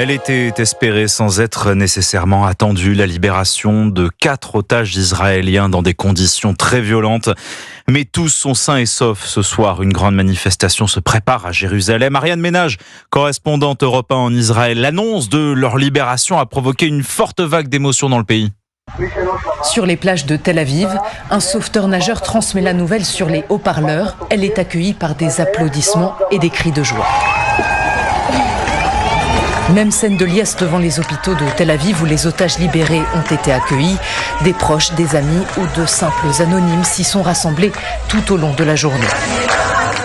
Elle était espérée sans être nécessairement attendue, la libération de 4 otages israéliens dans des conditions très violentes. Mais tous sont sains et saufs ce soir. Une grande manifestation se prépare à Jérusalem. Ariane Ménage, correspondante Europe 1 en Israël, l'annonce de leur libération a provoqué une forte vague d'émotions dans le pays. Sur les plages de Tel Aviv, un sauveteur-nageur transmet la nouvelle sur les haut-parleurs. Elle est accueillie par des applaudissements et des cris de joie. Même scène de liesse devant les hôpitaux de Tel Aviv où les otages libérés ont été accueillis. Des proches, des amis ou de simples anonymes s'y sont rassemblés tout au long de la journée.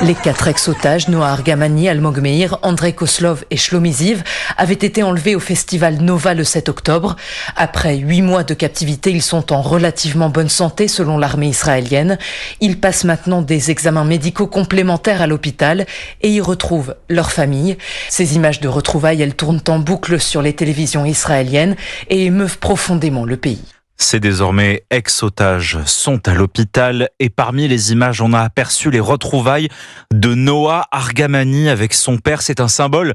Les 4 ex-otages, Noa Argamani, Almog Meir, Andrei Koslov et Shlomi Ziv, avaient été enlevés au festival Nova le 7 octobre. Après 8 mois de captivité, ils sont en relativement bonne santé selon l'armée israélienne. Ils passent maintenant des examens médicaux complémentaires à l'hôpital et y retrouvent leur famille. Ces images de retrouvailles, elles tournent en boucle sur les télévisions israéliennes et émeuvent profondément le pays. Ces désormais ex-otages sont à l'hôpital et parmi les images, on a aperçu les retrouvailles de Noa Argamani avec son père. C'est un symbole.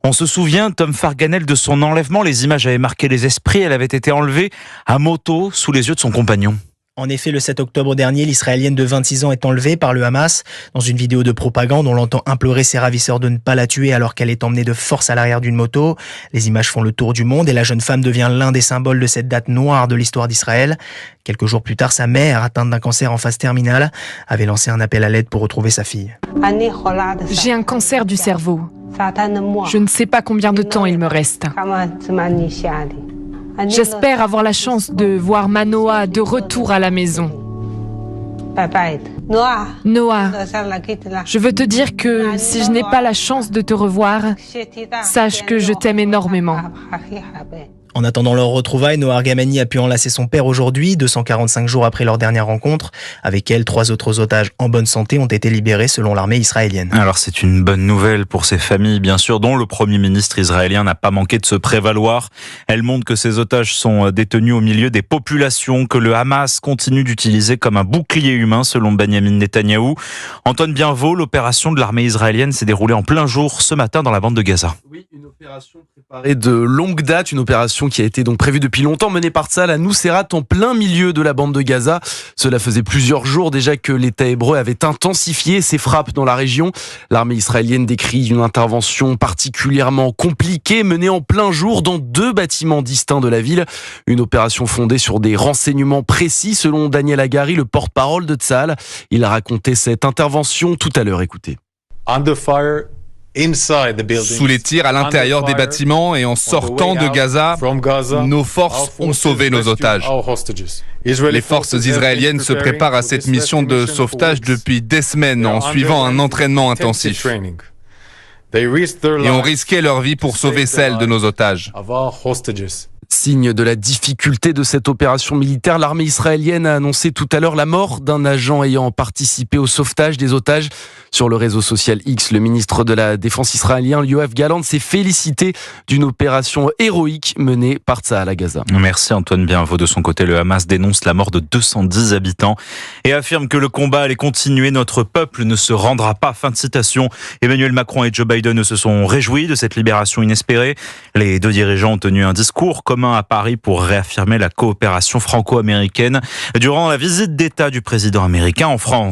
On se souvient, Tom Farganel, de son enlèvement. Les images avaient marqué les esprits. Elle avait été enlevée à moto sous les yeux de son compagnon. En effet, le 7 octobre dernier, l'Israélienne de 26 ans est enlevée par le Hamas. Dans une vidéo de propagande, on l'entend implorer ses ravisseurs de ne pas la tuer alors qu'elle est emmenée de force à l'arrière d'une moto. Les images font le tour du monde et la jeune femme devient l'un des symboles de cette date noire de l'histoire d'Israël. Quelques jours plus tard, sa mère, atteinte d'un cancer en phase terminale, avait lancé un appel à l'aide pour retrouver sa fille. J'ai un cancer du cerveau. Je ne sais pas combien de temps il me reste. J'espère avoir la chance de voir ma Noa de retour à la maison. Noa, je veux te dire que si je n'ai pas la chance de te revoir, sache que je t'aime énormément. En attendant leur retrouvaille, Noa Argamani a pu enlacer son père aujourd'hui, 245 jours après leur dernière rencontre. Avec elle, 3 autres otages en bonne santé ont été libérés selon l'armée israélienne. Alors c'est une bonne nouvelle pour ces familles, bien sûr, dont le Premier ministre israélien n'a pas manqué de se prévaloir. Elle montre que ces otages sont détenus au milieu des populations, que le Hamas continue d'utiliser comme un bouclier humain, selon Benjamin Netanyahou. Antoine Bienvaux, l'opération de l'armée israélienne s'est déroulée en plein jour ce matin dans la bande de Gaza. Oui, une opération préparée de longue date, une opération qui a été donc prévue depuis longtemps, menée par Tsahal à Nuseirat en plein milieu de la bande de Gaza. Cela faisait plusieurs jours déjà que l'État hébreu avait intensifié ses frappes dans la région. L'armée israélienne décrit une intervention particulièrement compliquée menée en plein jour dans 2 bâtiments distincts de la ville. Une opération fondée sur des renseignements précis selon Daniel Hagari, le porte-parole de Tsahal. Il a raconté cette intervention tout à l'heure, écoutez. Sous les tirs à l'intérieur des bâtiments et en sortant de Gaza, nos forces ont sauvé nos otages. Les forces israéliennes se préparent à cette mission de sauvetage depuis des semaines en suivant un entraînement intensif. Et ont risqué leur vie pour sauver celle de nos otages. Signe de la difficulté de cette opération militaire, l'armée israélienne a annoncé tout à l'heure la mort d'un agent ayant participé au sauvetage des otages. Sur le réseau social X, le ministre de la Défense israélien, Yoav Gallant, s'est félicité d'une opération héroïque menée par Tsahal à Gaza. Merci Antoine Bienvaux. De son côté, le Hamas dénonce la mort de 210 habitants et affirme que le combat allait continuer. Notre peuple ne se rendra pas. Fin de citation. Emmanuel Macron et Joe Biden se sont réjouis de cette libération inespérée. Les 2 dirigeants ont tenu un discours commun à Paris pour réaffirmer la coopération franco-américaine durant la visite d'État du président américain en France.